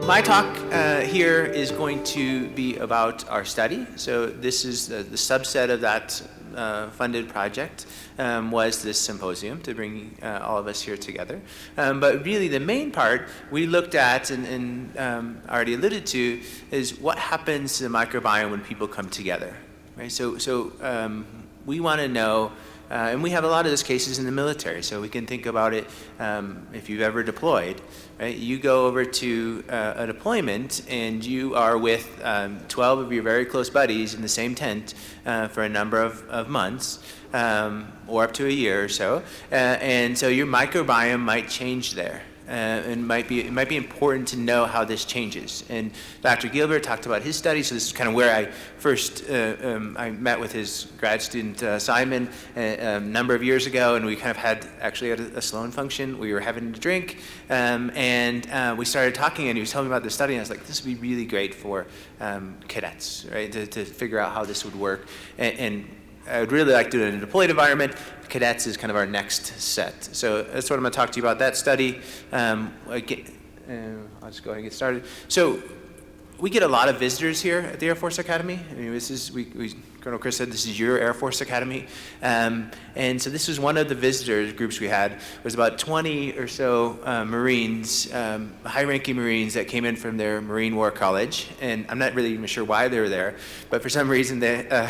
my talk here is going to be about our study. So this is the subset of that funded project was this symposium to bring all of us here together. But really the main part we looked at and already alluded to is what happens to the microbiome when people come together, right? So we want to know, and we have a lot of those cases in the military, so we can think about it if you've ever deployed, right? You go over to a deployment and you are with 12 of your very close buddies in the same tent for a number of months or up to a year or so, and so your microbiome might change there. And it might be important to know how this changes. And Dr. Gilbert talked about his study, so this is kind of where I first I met with his grad student Simon a number of years ago, and we kind of had a Sloan function. We were having a drink, and we started talking, and he was telling me about the study, and I was like, this would be really great for cadets, right? To figure out how this would work, and I would really like to do it in a deployed environment. Cadets is kind of our next set. So that's what I'm going to talk to you about, that study. I'll just go ahead and get started. So we get a lot of visitors here at the Air Force Academy. I mean, this is, Colonel Chris said this is your Air Force Academy. And so this was one of the visitors groups we had. It was about 20 or so Marines, high-ranking Marines that came in from their Marine War College. And I'm not really even sure why they were there, but for some reason the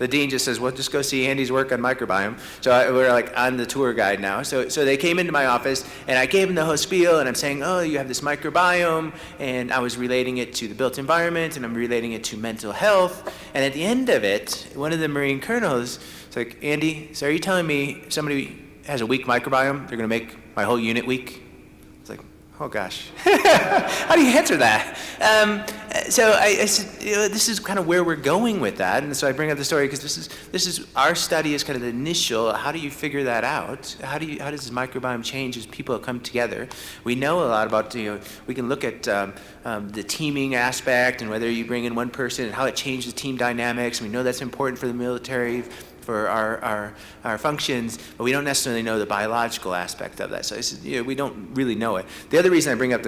dean just says, well, just go see Andy's work on microbiome. So we're like on the tour guide now. So they came into my office and I gave them the whole spiel and I'm saying, oh, you have this microbiome, and I was relating it to the built environment and I'm relating it to mental health. And at the end of it, one of the Marine colonels is like, Andy, so are you telling me somebody has a weak microbiome, they're going to make my whole unit weak? It's like, oh gosh, how do you answer that? So I said, this is kind of where we're going with that, and so I bring up the story because this is our study is kind of the initial. How do you figure that out? How does this microbiome change as people come together? We know a lot about, we can look at the teaming aspect and whether you bring in one person and how it changes team dynamics. We know that's important for the military, for our functions, but we don't necessarily know the biological aspect of that. So we don't really know it. The other reason I bring up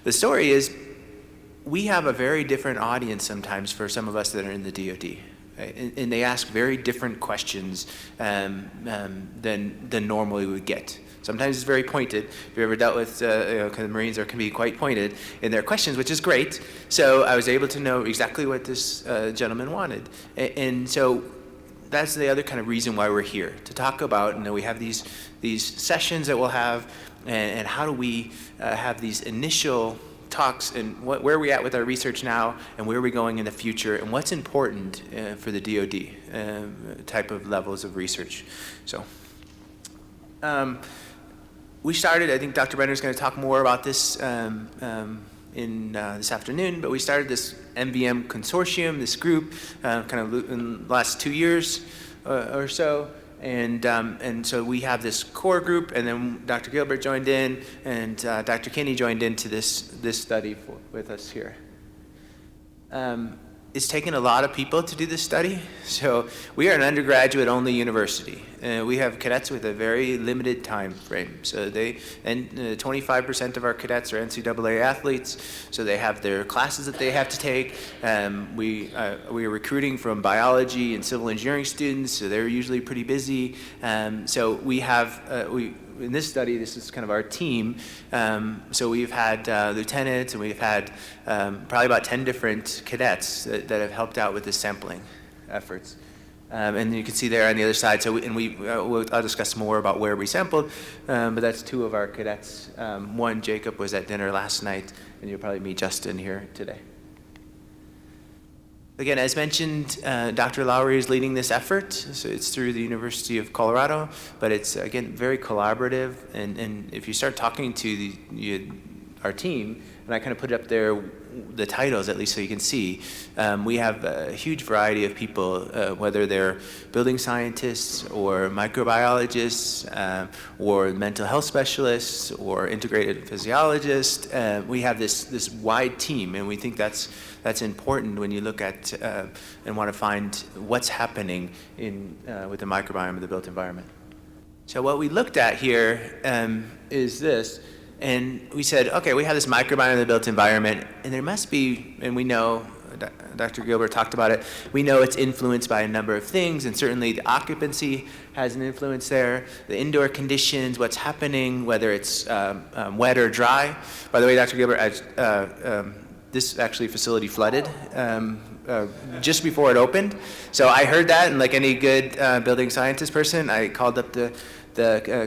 the story is we have a very different audience sometimes for some of us that are in the DoD. Right? And they ask very different questions than normally we would get. Sometimes it's very pointed. If you've ever dealt with kind of Marines, can be quite pointed in their questions, which is great. So I was able to know exactly what this gentleman wanted. And so that's the other kind of reason why we're here, to talk about, we have these sessions that we'll have, and how do we have these initial talks and where are we at with our research now and where are we going in the future and what's important for the DoD type of levels of research. So. We started, I think Dr. Brenner's going to talk more about this this afternoon, but we started this MVM consortium, this group, kind of in the last 2 years or so, and so we have this core group, and then Dr. Gilbert joined in, and Dr. Kinney joined into this study with us here. It's taken a lot of people to do this study. So we are an undergraduate-only university. We have cadets with a very limited time frame. So 25% of our cadets are NCAA athletes. So they have their classes that they have to take. We are recruiting from biology and civil engineering students. So they're usually pretty busy. So we have in this study, this is kind of our team. So we've had lieutenants, and we've had probably about 10 different cadets that have helped out with the sampling efforts. And you can see there on the other side. So I'll discuss more about where we sampled, but that's 2 of our cadets. One, Jacob, was at dinner last night, and you'll probably meet Justin here today. Again, as mentioned, Dr. Lowry is leading this effort. So it's through the University of Colorado, but it's, again, very collaborative. And if you start talking to our team, and I kind of put up there the titles, at least so you can see, we have a huge variety of people, whether they're building scientists or microbiologists or mental health specialists or integrated physiologists. We have this wide team, and we think that's important when you look at and want to find what's happening with the microbiome of the built environment. So what we looked at here is this. And we said, okay, we have this microbiome in the built environment, and there must be, and we know, Dr. Gilbert talked about it, we know it's influenced by a number of things, and certainly the occupancy has an influence there, the indoor conditions, what's happening, whether it's wet or dry. By the way, Dr. Gilbert, this actually facility flooded just before it opened. So I heard that, and like any good building scientist person, I called up the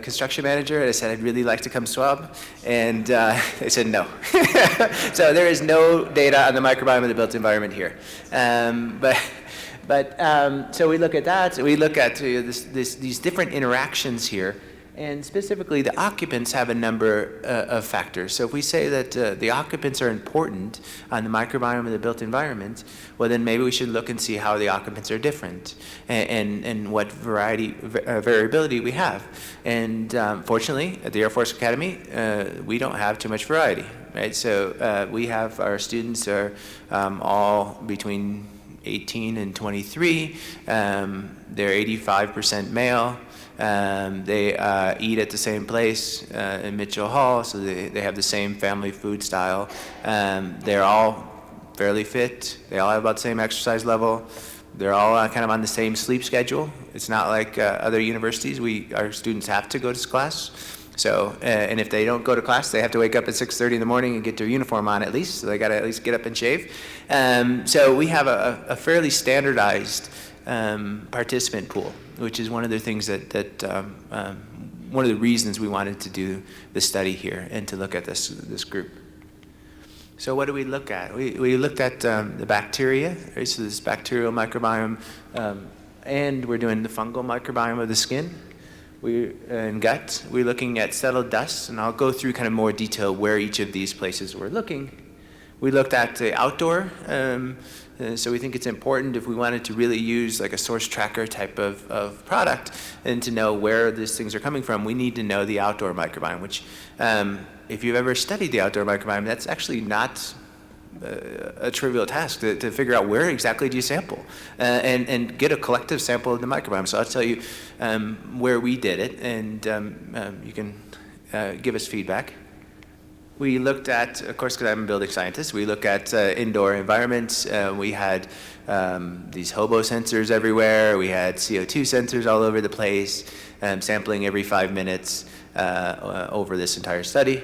construction manager and I said, I'd really like to come swab. And they said no. So there is no data on the microbiome of the built environment here. So we look at that. We look at these different interactions here. And specifically, the occupants have a number of factors. So if we say that the occupants are important on the microbiome of the built environment, well, then maybe we should look and see how the occupants are different and what variability we have. And fortunately, at the Air Force Academy, we don't have too much variety, right? So we have our students are all between 18 and 23. They're 85% male. They eat at the same place in Mitchell Hall, so they have the same family food style. They're all fairly fit. They all have about the same exercise level. They're all kind of on the same sleep schedule. It's not like other universities. Our students have to go to class. So, and if they don't go to class, they have to wake up at 6:30 in the morning and get their uniform on at least. So they got to at least get up and shave. So we have a fairly standardized participant pool, which is one of the things one of the reasons we wanted to do the study here and to look at this group. So what do we look at? We looked at the bacteria, right? So this bacterial microbiome, and we're doing the fungal microbiome of the skin and gut. We're looking at settled dust, and I'll go through kind of more detail where each of these places we're looking. We looked at the outdoor. So we think it's important if we wanted to really use like a source tracker type of product and to know where these things are coming from, we need to know the outdoor microbiome, which if you've ever studied the outdoor microbiome, that's actually not a trivial task to figure out where exactly do you sample and get a collective sample of the microbiome. So I'll tell you where we did it, and you can give us feedback. We looked at, of course, because I'm a building scientist, we look at indoor environments. We had these hobo sensors everywhere. We had CO2 sensors all over the place, sampling every 5 minutes over this entire study.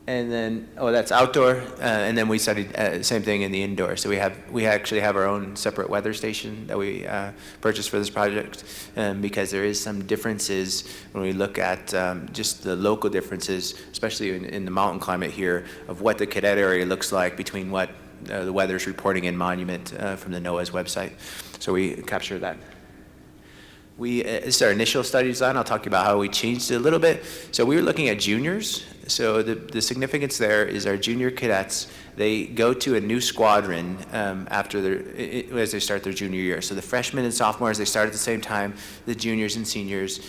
And then, that's outdoor. And then we studied same thing in the indoor. So we actually have our own separate weather station that we purchased for this project, because there is some differences when we look at just the local differences, especially in the mountain climate here, of what the cadet area looks like between what the weather's reporting in Monument from the NOAA's website. So we capture that. This is our initial study design. I'll talk about how we changed it a little bit. So we were looking at juniors. So the significance there is our junior cadets, they go to a new squadron as they start their junior year. So the freshmen and sophomores, they start at the same time. The juniors and seniors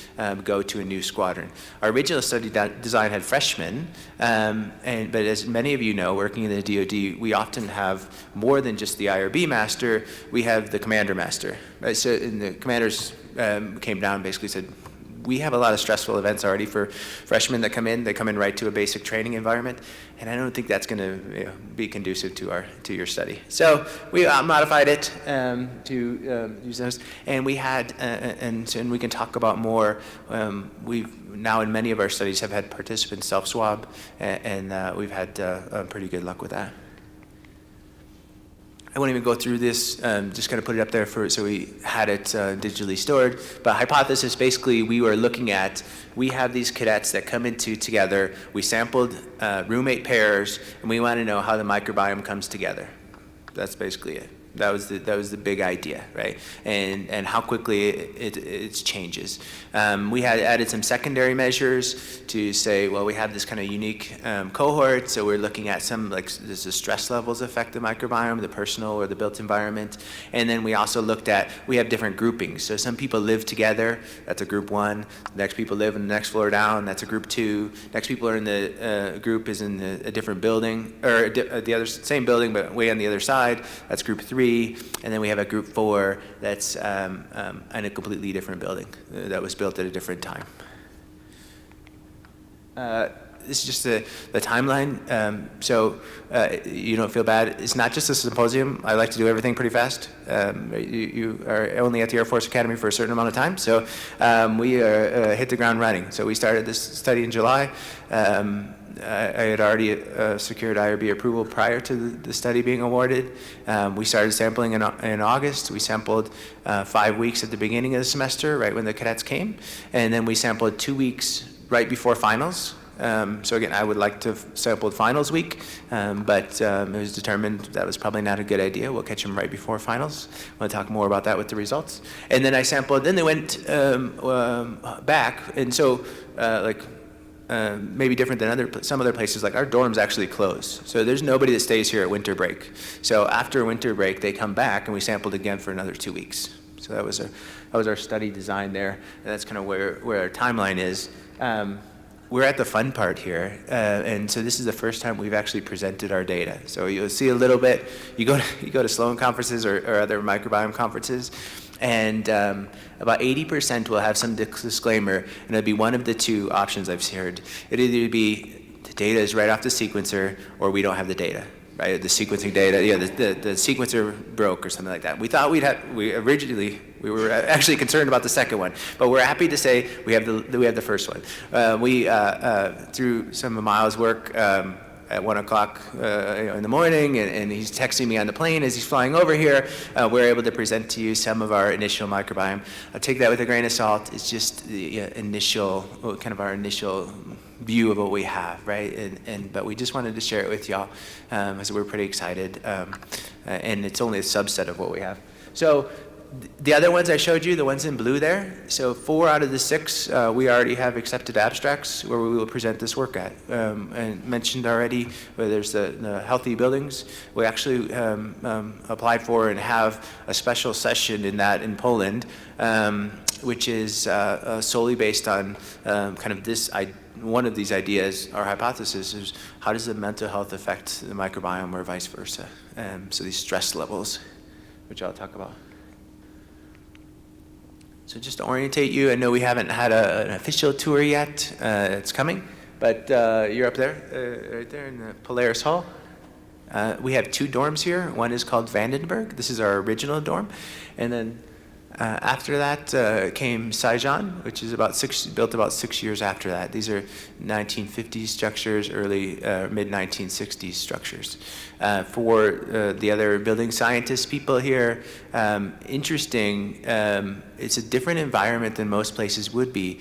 go to a new squadron. Our original study design had freshmen, but as many of you know, working in the DoD, we often have more than just the IRB master. We have the commander master. Right? So and the commanders came down and basically said, we have a lot of stressful events already for freshmen that come in. They come in right to a basic training environment, and I don't think that's going to be conducive to your study. So we modified it to use those, and we had, and we can talk about more. We've now in many of our studies have had participants self-swab, and we've had pretty good luck with that. I won't even go through this, just kind of put it up there so we had it digitally stored. But hypothesis, basically, we were looking at, we have these cadets that come into together, we sampled roommate pairs, and we want to know how the microbiome comes together. That's basically it. That was the big idea, right? And how quickly it changes. We had added some secondary measures to say, well, we have this kind of unique cohort, so we're looking at some, like, does the stress levels affect the microbiome, the personal or the built environment? And then we also looked at, we have different groupings. So some people live together, that's a group 1. The next people live in the next floor down, that's a group 2. Next people are in the group is in a different building, or the other same building, but way on the other side, that's group 3. And then we have a group 4 that's in a completely different building that was built at a different time. this is just the timeline. So you don't feel bad. It's not just a symposium. I like to do everything pretty fast. You are only at the Air Force Academy for a certain amount of time, so we hit the ground running. So we started this study in July. I had already secured IRB approval prior to the study being awarded. We started sampling in August. We sampled 5 weeks at the beginning of the semester, right when the cadets came, and then we sampled 2 weeks right before finals. So again, I would like to have sampled finals week, but it was determined that was probably not a good idea. We'll catch them right before finals. We'll talk more about that with the results. And then I sampled, then they went back, and so maybe different than some other places, like our dorms actually close. So there's nobody that stays here at winter break. So after winter break, they come back and we sampled again for another 2 weeks. So that was our study design there, and that's kind of where our timeline is. We're at the fun part here, and so this is the first time we've actually presented our data. So you'll see a little bit, you go to Sloan conferences or other microbiome conferences, and about 80% will have some disclaimer, and it'll be one of the two options I've heard. It'll either be the data is right off the sequencer, or we don't have the data, right? The sequencing data, the sequencer broke or something like that. We thought we were actually concerned about the second one, but we're happy to say we have the first one. Through some of Miles' work, at 1 o'clock in the morning, and he's texting me on the plane as he's flying over here, we're able to present to you some of our initial microbiome. I'll take that with a grain of salt. It's just the our initial view of what we have, right? But we just wanted to share it with y'all, as we're pretty excited, and it's only a subset of what we have. So the other ones I showed you, the ones in blue there, so 4 out of the 6, we already have accepted abstracts where we will present this work at. And mentioned already, where there's the healthy buildings, we actually applied for and have a special session in Poland, which is solely based on kind of this one of these ideas. Our hypothesis is, how does the mental health affect the microbiome or vice versa? So these stress levels, which I'll talk about. So just to orientate you, I know we haven't had an official tour yet. It's coming, but you're up there, right there in the Polaris Hall. We have 2 dorms here. One is called Vandenberg. This is our original dorm. And then after that came Saigon, which is built about 6 years after that. These are 1950s structures, early mid-1960s structures. For the other building scientists people here, interesting. It's a different environment than most places would be.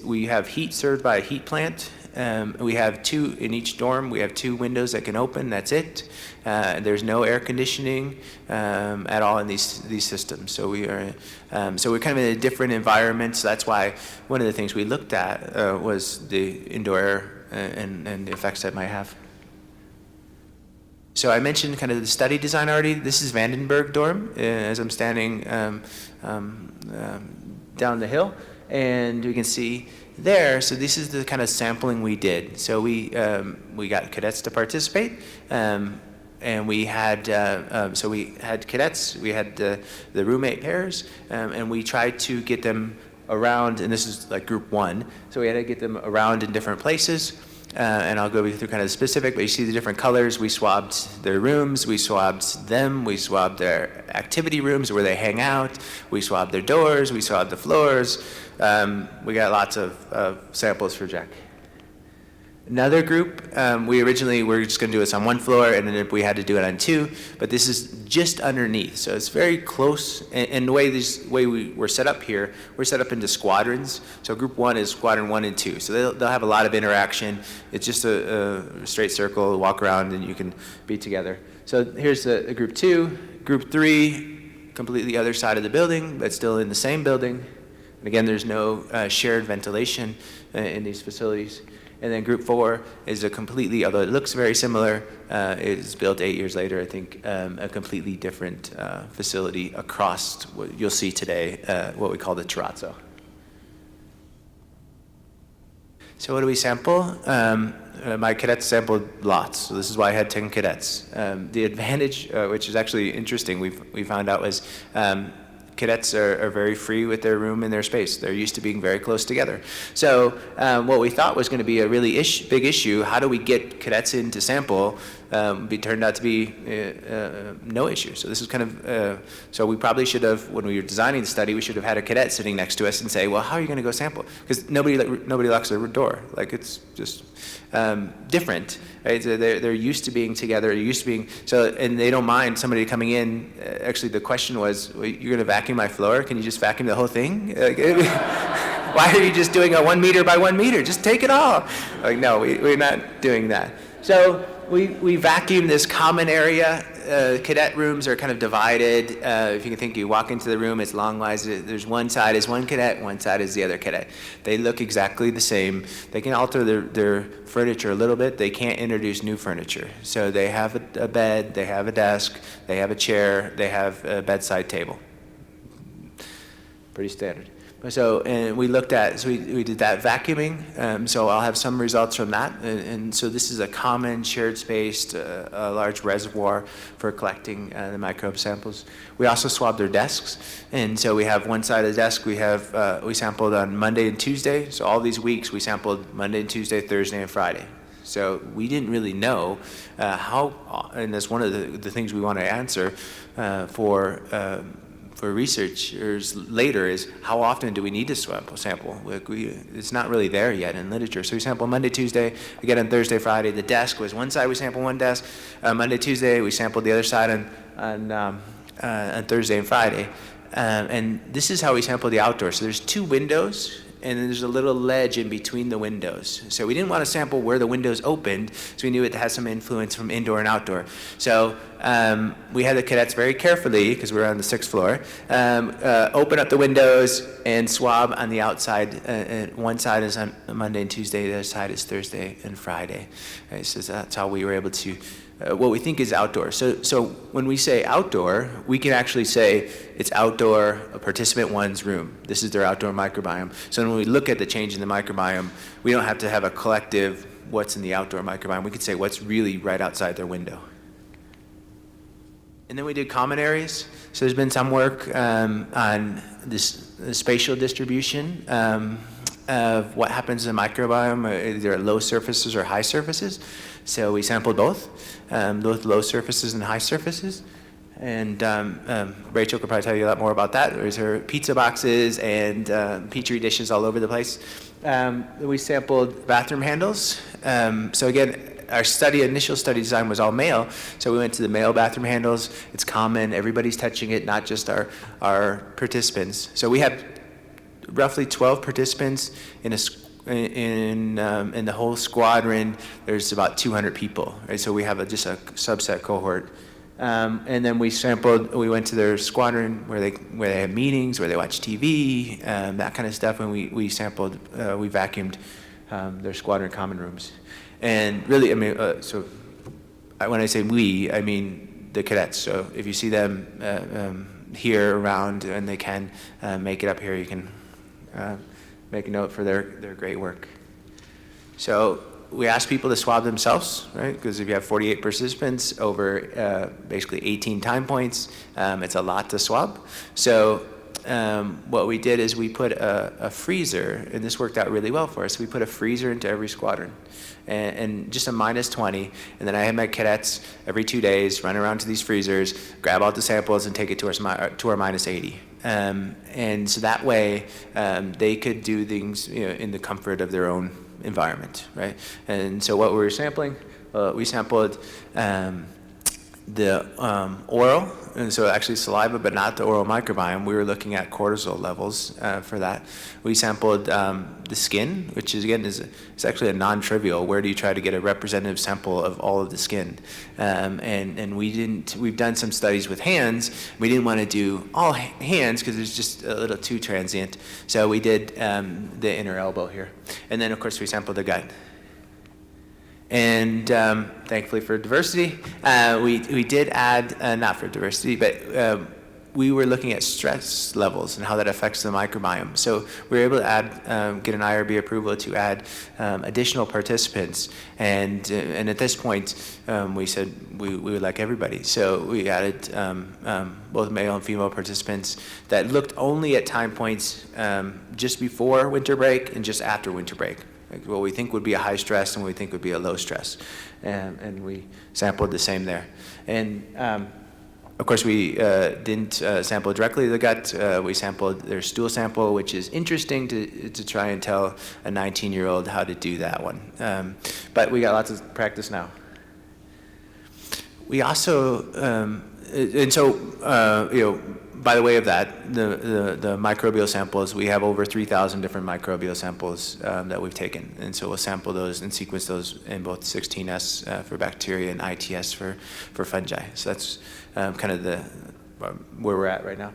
We have heat served by a heat plant. We have 2 in each dorm. We have 2 windows that can open. That's it. There's no air conditioning at all in these systems. So we're kind of in a different environment. So that's why one of the things we looked at was the indoor air and the effects that might have. So I mentioned kind of the study design already. This is Vandenberg dorm as I'm standing down the hill, and we can see there. So this is the kind of sampling we did. So we got cadets to participate, and we had cadets. We had the roommate pairs, and we tried to get them around. And this is like group 1. So we had to get them around in different places. And I'll go through kind of specific, but you see the different colors. We swabbed their rooms, we swabbed them, we swabbed their activity rooms where they hang out, we swabbed their doors, we swabbed the floors. We got lots of samples for Jack. Another group, we originally were just going to do this on 1 floor, and then we had to do it on 2, but this is just underneath, so it's very close. And the way we were set up here, we're set up into squadrons. So group 1 is squadron 1 and 2, so they'll have a lot of interaction. It's just a straight circle, walk around, and you can be together. So here's the group 2. Group 3, completely the other side of the building, but still in the same building. And again, there's no shared ventilation in these facilities. And then group 4 is although it looks very similar, it was built 8 years later, I think, a completely different facility across what you'll see today, what we call the terrazzo. So what do we sample? My cadets sampled lots, so this is why I had 10 cadets. The advantage, which is actually interesting, we found out was cadets are very free with their room and their space. They're used to being very close together. So what we thought was going to be a really big issue, how do we get cadets in to sample, turned out to be no issue. So this is kind of, so we probably should have, when we were designing the study, we should have had a cadet sitting next to us and say, well, how are you going to go sample? Because nobody locks their door. Like, it's just different, right? So they're used to being together, they're used to being, so, and they don't mind somebody coming in. Actually, the question was, well, you're going to vacuum my floor? Can you just vacuum the whole thing? Like, why are you just doing a 1 meter by 1 meter? Just take it all. Like, no, we're not doing that. So we vacuum this common area. Cadet rooms are kind of divided. If you can think, you walk into the room, it's long-wise. There's one side is one cadet, one side is the other cadet. They look exactly the same. They can alter their furniture a little bit. They can't introduce new furniture. So they have a bed, they have a desk, they have a chair, they have a bedside table. Pretty standard. So, and we looked at, so we did that vacuuming, so I'll have some results from that. And so this is a common shared space, a large reservoir for collecting the microbe samples. We also swabbed their desks, and so we have one side of the desk, we sampled on Monday and Tuesday. So all these weeks we sampled Monday and Tuesday, Thursday and Friday. So we didn't really know how, and that's one of the things we want to answer for researchers later, is how often do we need to sample? Like, it's not really there yet in literature. So we sample Monday, Tuesday, again on Thursday, Friday. The desk was one side, we sampled one desk. Monday, Tuesday, we sampled the other side on Thursday and Friday. And this is how we sample the outdoor. So there's two windows, and then there's a little ledge in between the windows. So we didn't want to sample where the windows opened, so we knew it had some influence from indoor and outdoor. So we had the cadets very carefully, because we were on the 6th floor, open up the windows and swab on the outside. One side is on Monday and Tuesday, the other side is Thursday and Friday. Right, so that's how we were able to, what we think is outdoor. So when we say outdoor, we can actually say it's outdoor, a participant one's room. This is their outdoor microbiome. So when we look at the change in the microbiome, we don't have to have a collective what's in the outdoor microbiome. We could say what's really right outside their window. And then we did common areas. So there's been some work on this spatial distribution of what happens in the microbiome, either at low surfaces or high surfaces. So we sampled both low surfaces and high surfaces. And Rachel could probably tell you a lot more about that. There's her pizza boxes and Petri dishes all over the place. We sampled bathroom handles. So again, our initial study design was all male. So we went to the male bathroom handles. It's common. Everybody's touching it, not just our participants. So we had roughly 12 participants in the whole squadron. There's about 200 people, right? So we have just a subset cohort. And then we went to their squadron where they have meetings, where they watch TV, that kind of stuff. And we vacuumed their squadron common rooms. And really, I mean, so when I say we, I mean the cadets. So if you see them here around and they can make it up here, you can make a note for their great work. So we asked people to swab themselves, right? Because if you have 48 participants over basically 18 time points, it's a lot to swab. So what we did is we put a freezer, and this worked out really well for us. We put a freezer into every squadron, and just a -20, and then I had my cadets every 2 days run around to these freezers, grab out the samples, and take it to our -80. And so that way they could do things, in the comfort of their own environment, right? And so what we were sampling, we sampled the oral, and so actually saliva, but not the oral microbiome. We were looking at cortisol levels for that. We sampled the skin, which is, again, it's actually a non-trivial. Where do you try to get a representative sample of all of the skin? And we've done some studies with hands. We didn't want to do all hands because it's just a little too transient. So we did the inner elbow here. And then, of course, we sampled the gut. And thankfully for diversity, we did add, not for diversity, but we were looking at stress levels and how that affects the microbiome. So we were able to add, get an IRB approval to add additional participants. And at this point, we said we would like everybody. So we added both male and female participants that looked only at time points just before winter break and just after winter break. Like what we think would be a high stress and what we think would be a low stress. And we sampled the same there. And of course, we didn't sample directly the gut. We sampled their stool sample, which is interesting to try and tell a 19-year-old how to do that one. But we got lots of practice now. We also, and so, you know, by the way of that, the microbial samples, we have over 3,000 different microbial samples that we've taken. And so we'll sample those and sequence those in both 16S for bacteria and ITS for fungi. So that's kind of where we're at right now.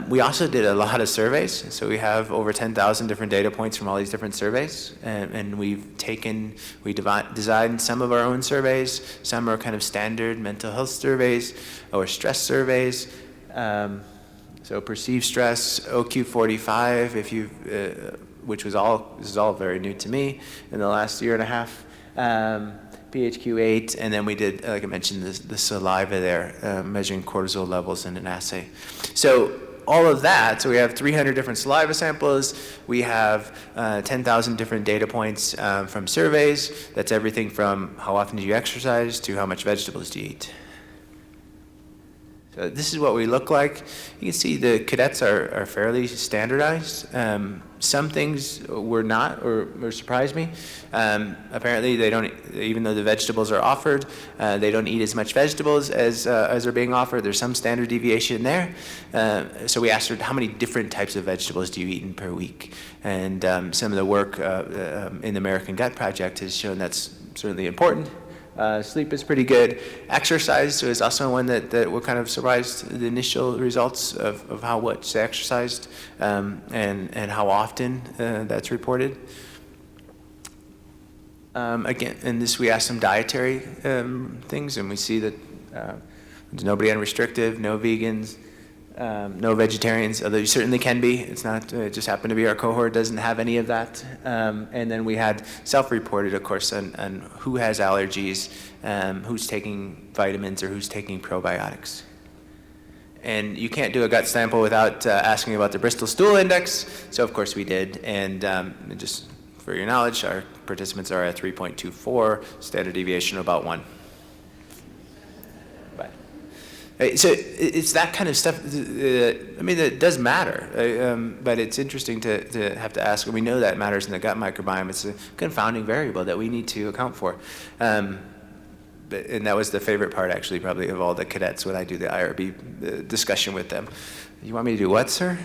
We also did a lot of surveys. So we have over 10,000 different data points from all these different surveys. And we designed some of our own surveys. Some are kind of standard mental health surveys or stress surveys. So perceived stress, OQ45, if you, this is all very new to me in the last year and a half. PHQ-8, and then we did, like I mentioned, the saliva there, measuring cortisol levels in an assay. So all of that, so we have 300 different saliva samples. We have 10,000 different data points from surveys. That's everything from how often do you exercise to how much vegetables do you eat. So this is what we look like. You can see the cadets are fairly standardized. Some things were not, or surprised me. Apparently they don't, even though the vegetables are offered, they don't eat as much vegetables as are being offered. There's some standard deviation there. So we asked her, how many different types of vegetables do you eat per week? And some of the work in the American Gut Project has shown that's certainly important. Sleep is pretty good. Exercise is also one that we're kind of surprised the initial results of how much they exercised and how often that's reported. Again, in this we asked some dietary things, and we see that there's nobody unrestricted, no vegans, no vegetarians, although you certainly can be. It's not, it just happened to be our cohort doesn't have any of that. And then we had self-reported, of course, on who has allergies, who's taking vitamins, or who's taking probiotics. And you can't do a gut sample without asking about the Bristol Stool Index, so of course we did. And just for your knowledge, our participants are at 3.24, standard deviation of about 1. So it's that kind of stuff. I mean, it does matter, but it's interesting to have to ask. And we know that matters in the gut microbiome. It's a confounding variable that we need to account for. And that was the favorite part, actually, probably of all the cadets when I do the IRB discussion with them. You want me to do what, sir?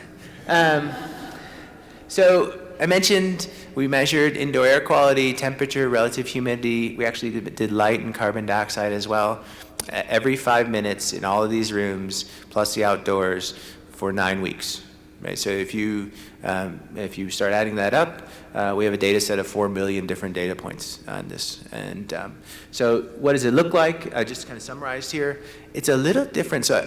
So I mentioned we measured indoor air quality, temperature, relative humidity. We actually did light and carbon dioxide as well. Every 5 minutes in all of these rooms, plus the outdoors, for 9 weeks. Right? So if you start adding that up, we have a data set of 4 million different data points on this. And so what does it look like? I just kind of summarized here. It's a little different. So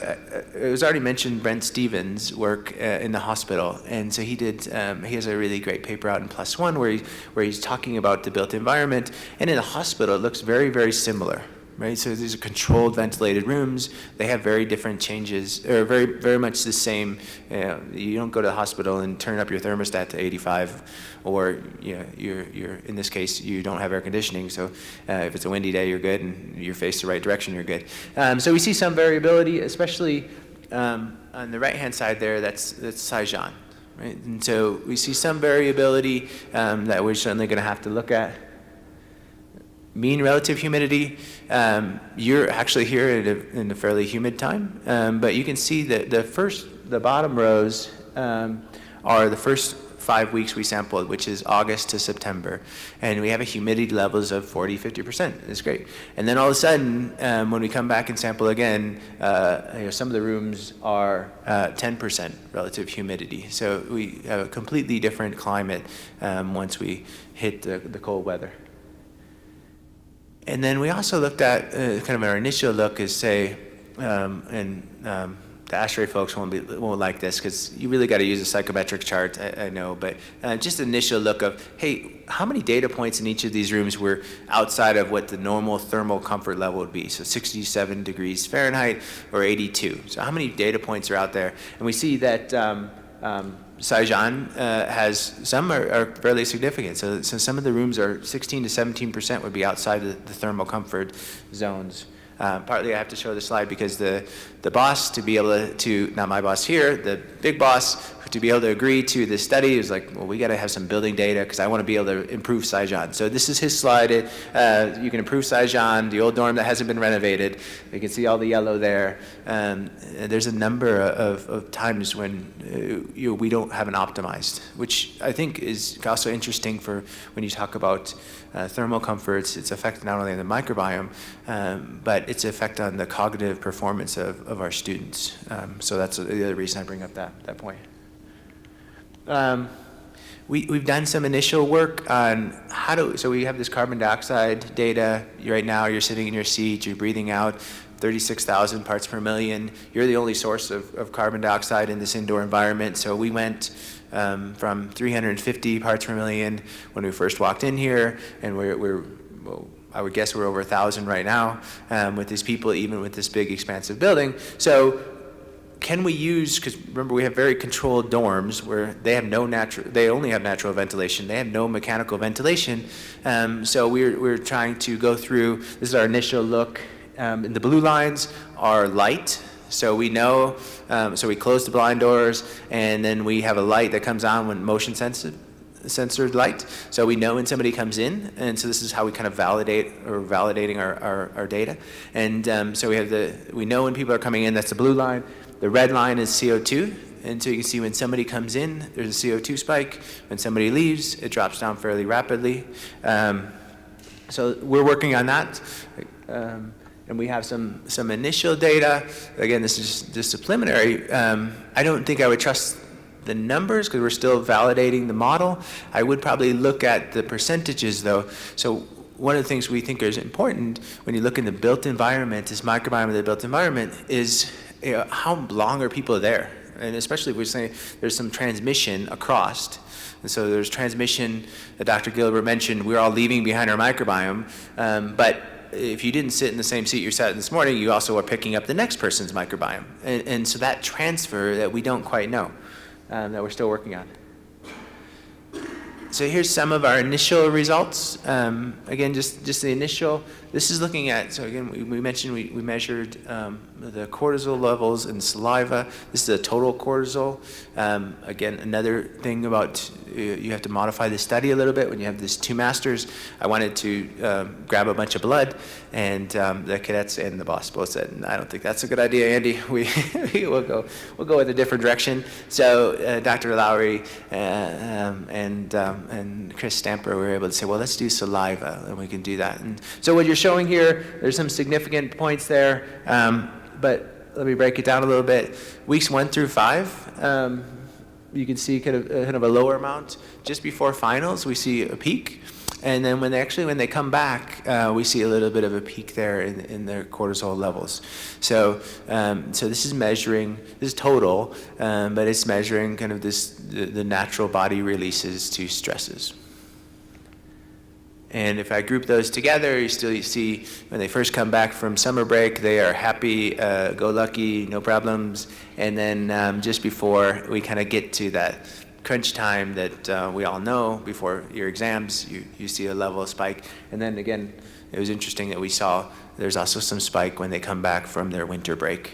it was already mentioned Brent Stevens' work in the hospital. And so he has a really great paper out in PLOS ONE where he's talking about the built environment. And in the hospital, it looks very, very similar. Right, so these are controlled, ventilated rooms. They have very different changes, or very, very much the same. You don't go to the hospital and turn up your thermostat to 85, or you're in this case you don't have air conditioning. So if it's a windy day, you're good, and you're faced the right direction, you're good. So we see some variability, especially on the right-hand side there. That's Saigon, right? And so we see some variability that we're certainly going to have to look at. Mean relative humidity, you're actually here in a fairly humid time, but you can see that the bottom rows are the first 5 weeks we sampled, which is August to September, and we have a humidity levels of 40–50%. It's great. And then all of a sudden, when we come back and sample again, some of the rooms are 10% relative humidity. So we have a completely different climate once we hit the cold weather. And then we also looked at kind of our initial look is say, and the ASHRAE folks won't like this because you really got to use a psychometric chart, I know, but just an initial look of, hey, how many data points in each of these rooms were outside of what the normal thermal comfort level would be? So 67 degrees Fahrenheit or 82. So how many data points are out there? And we see that Saigon has some are fairly significant. So some of the rooms are 16 to 17% would be outside of the thermal comfort zones. Partly I have to show the slide because the boss, to be able to, not my boss here, the big boss, to be able to agree to this study is like, well, we got to have some building data because I want to be able to improve Saigon. So this is his slide. You can improve Saigon, the old dorm that hasn't been renovated. You can see all the yellow there. There's a number of times when we don't have an optimized, which I think is also interesting for when you talk about thermal comforts. Its effect not only on the microbiome, but its effect on the cognitive performance of our students. So that's the other reason I bring up that point. We've done some initial work on so we have this carbon dioxide data. Right now you're sitting in your seat, you're breathing out 36,000 parts per million. You're the only source of carbon dioxide in this indoor environment. So we went from 350 parts per million when we first walked in here, and I would guess we're over 1,000 right now with these people, even with this big expansive building. So can we use, because remember we have very controlled dorms where they only have natural ventilation, they have no mechanical ventilation. So we're trying to go through, this is our initial look, and the blue lines are light. So we know, so we close the blind doors, and then we have a light that comes on when motion censored light. So we know when somebody comes in, and so this is how we kind of validating our data. And so we know when people are coming in, that's the blue line. The red line is CO2, and so you can see when somebody comes in, there's a CO2 spike. When somebody leaves, it drops down fairly rapidly. So we're working on that. And we have some initial data. Again, this is just a preliminary. I don't think I would trust the numbers because we're still validating the model. I would probably look at the percentages though. So one of the things we think is important when you look in the built environment, this microbiome of the built environment, is how long are people there? And especially if we're saying there's some transmission across. And so there's transmission that Dr. Gilbert mentioned, we're all leaving behind our microbiome, but if you didn't sit in the same seat you sat in this morning, you also are picking up the next person's microbiome. And so that transfer that we don't quite know, that we're still working on. So here's some of our initial results. Again, just the initial. This is looking at, so again, we mentioned we measured the cortisol levels in saliva. This is the total cortisol. Again, another thing about you have to modify the study a little bit when you have these two masters. I wanted to grab a bunch of blood, and the cadets and the boss both said, I don't think that's a good idea, Andy. We'll go with a different direction. So Dr. Lowry and Chris Stamper were able to say, well, let's do saliva, and we can do that. And so what you're showing here, there's some significant points there, but let me break it down a little bit. Weeks 1 through 5, you can see kind of a lower amount. Just before finals, we see a peak. And then when they come back, we see a little bit of a peak there in their cortisol levels. So this is measuring, this is total, but it's measuring kind of the natural body releases to stresses. And if I group those together, you see when they first come back from summer break, they are happy, go lucky, no problems. And then just before we kind of get to that crunch time that we all know before your exams, you see a level of spike. And then again, it was interesting that we saw there's also some spike when they come back from their winter break.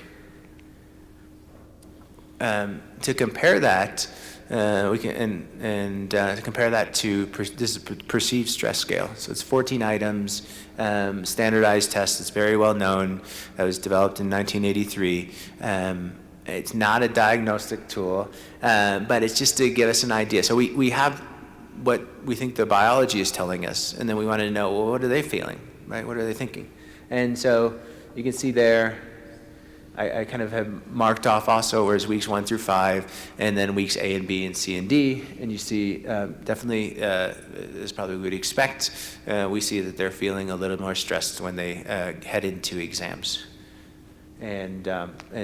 To compare that, we can to compare that to this is a perceived stress scale. So it's 14 items, standardized test. It's very well known. That was developed in 1983. It's not a diagnostic tool, but it's just to give us an idea. So we have what we think the biology is telling us, and then we want to know, well, what are they feeling, right? What are they thinking? And so you can see there, I kind of have marked off also whereas weeks 1 through 5, and then weeks A and B and C and D, and you see definitely, as probably we would expect, we see that they're feeling a little more stressed when they head into exams. And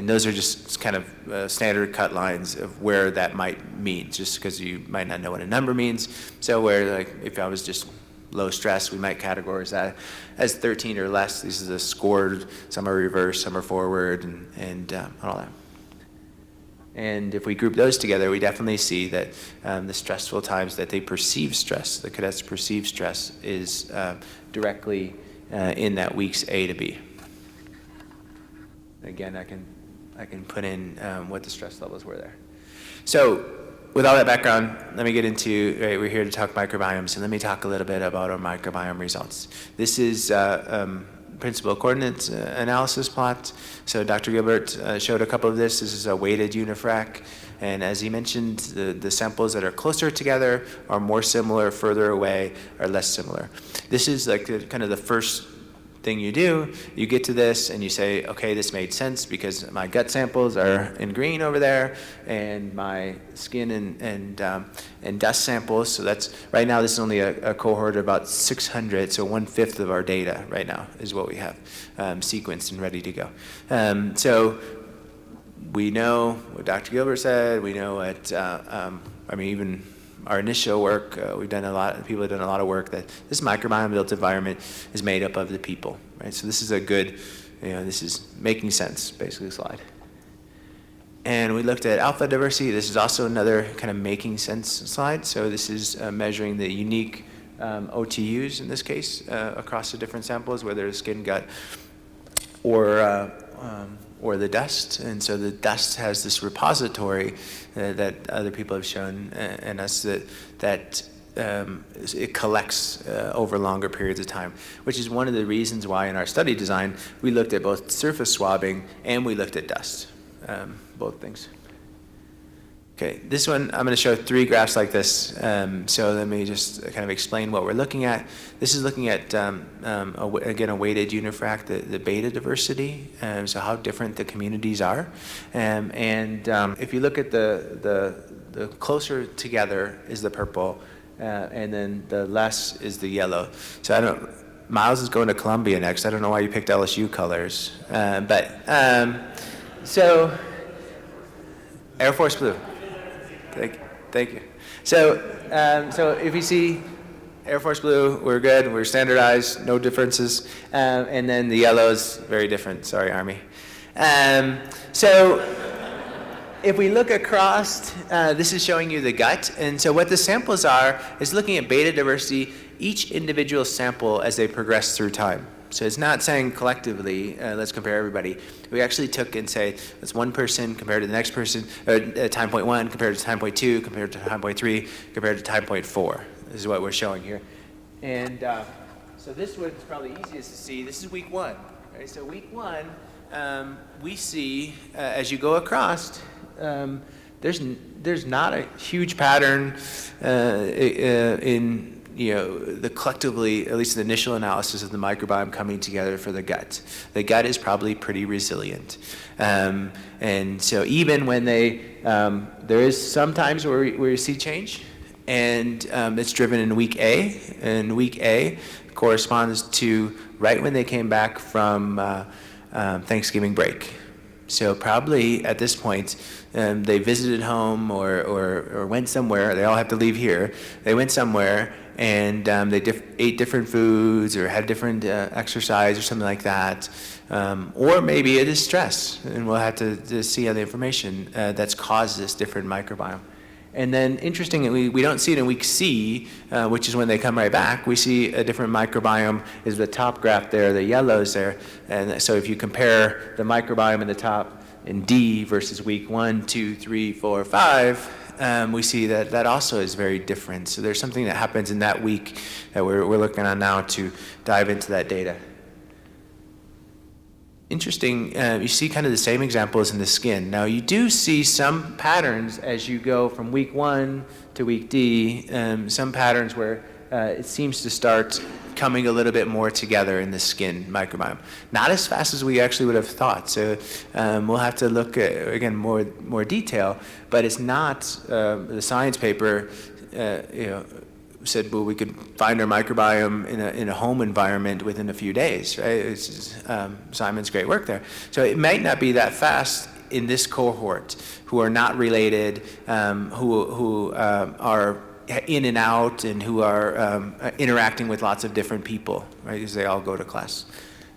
those are just kind of standard cut lines of where that might mean, just because you might not know what a number means. So where, like, if I was just low stress, we might categorize that as 13 or less. This is a scored, some are reverse, some are forward, and all that. And if we group those together, we definitely see that the stressful times that they perceive stress, the cadets perceive stress, is directly in that weeks A to B. Again, I can put in what the stress levels were there. So with all that background, let me get into, right, we're here to talk microbiomes, and let me talk a little bit about our microbiome results. This is principal coordinates analysis plot. So Dr. Gilbert showed a couple of this. This is a weighted unifrac. And as he mentioned, the samples that are closer together are more similar, further away are less similar. This is like kind of the first thing you do. You get to this and you say, okay, this made sense because my gut samples are in green over there, and my skin and dust samples. So that's, right now this is only a cohort of about 600, so 1/5 of our data right now is what we have sequenced and ready to go. So we know what Dr. Gilbert said. We know what, even our initial work, people have done a lot of work that this microbiome-built environment is made up of the people, right? So this is a good, this is making sense, basically, slide. And we looked at alpha diversity. This is also another kind of making sense slide. So this is measuring the unique OTUs, in this case, across the different samples, whether it's skin, gut, or the dust. And so the dust has this repository that other people have shown and us that it collects over longer periods of time, which is one of the reasons why in our study design we looked at both surface swabbing and we looked at dust, both things. Okay, this one, I'm going to show 3 graphs like this. So let me just kind of explain what we're looking at. This is looking at, again, a weighted unifrac, the beta diversity, so how different the communities are. If you look at the closer together is the purple, and then the less is the yellow. So Miles is going to Columbia next. I don't know why you picked LSU colors, so Air Force Blue. Thank you. So if you see Air Force Blue, we're good, we're standardized, no differences. And then the yellow is very different. Sorry, Army. So if we look across, this is showing you the gut. And so what the samples are is looking at beta diversity, each individual sample as they progress through time. So it's not saying collectively, let's compare everybody. We actually took and say, let's one person compared to the next person, time point 1 compared to time point 2, compared to time point 3, compared to time point 4. This is what we're showing here. And so this one's probably easiest to see. This is week 1. Right? So week 1, we see, as you go across, there's not a huge pattern in the collectively, at least the initial analysis of the microbiome coming together for the gut. The gut is probably pretty resilient. And so even when there is some times where you see change, and it's driven in week A, and week A corresponds to right when they came back from Thanksgiving break. So probably at this point, they visited home or went somewhere. They all have to leave here. They went somewhere and they ate different foods or had different exercise or something like that. Or maybe it is stress, and we'll have to see other information that's caused this different microbiome. And then interestingly, we don't see it in week C, which is when they come right back. We see a different microbiome is the top graph there, the yellows there. And so if you compare the microbiome in the top in D versus week 1, 2, 3, 4, 5, we see that also is very different. So there's something that happens in that week that we're looking at now to dive into that data. Interesting, you see kind of the same examples in the skin. Now you do see some patterns as you go from week 1 to week D, some patterns where it seems to start coming a little bit more together in the skin microbiome. Not as fast as we actually would have thought. So we'll have to look at, again, more detail, but it's not the science paper, said, well, we could find our microbiome in a home environment within a few days, right? Simon's great work there. So it might not be that fast in this cohort who are not related, who are in and out, and who are interacting with lots of different people, right? Because they all go to class.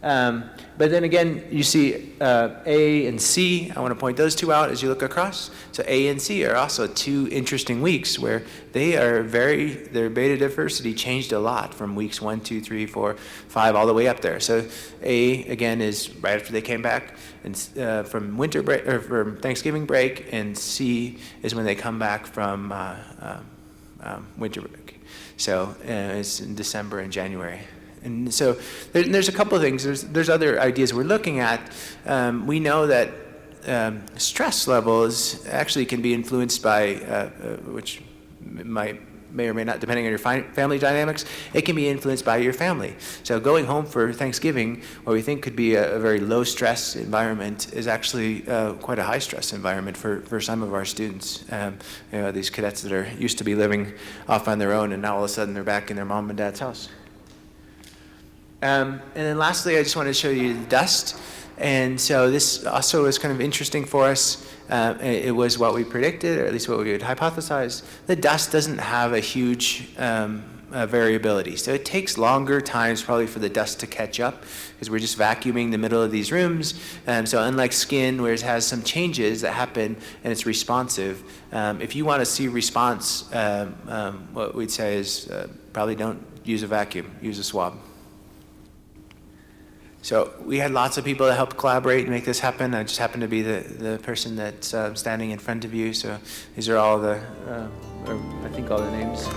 But then again, you see A and C. I want to point those two out as you look across. So A and C are also two interesting weeks where their beta diversity changed a lot from weeks 1, 2, 3, 4, 5, all the way up there. So A, again, is right after they came back and from winter break, or from Thanksgiving break, and C is when they come back from winter break. So it's in December and January. And so there's a couple of things. There's other ideas we're looking at. We know that stress levels actually can be influenced by, which may or may not, depending on your family dynamics, it can be influenced by your family. So going home for Thanksgiving, what we think could be a very low stress environment, is actually quite a high stress environment for some of our students. These cadets that are used to be living off on their own, and now all of a sudden they're back in their mom and dad's house. And then lastly, I just wanted to show you the dust. And so this also was kind of interesting for us. It was what we predicted, or at least what we had hypothesized. The dust doesn't have a huge variability. So it takes longer times probably for the dust to catch up, because we're just vacuuming the middle of these rooms. So unlike skin, where it has some changes that happen and it's responsive, if you want to see response, what we'd say is probably don't use a vacuum, use a swab. So we had lots of people that helped collaborate and make this happen. I just happened to be the person that's standing in front of you. So these are all I think all the names.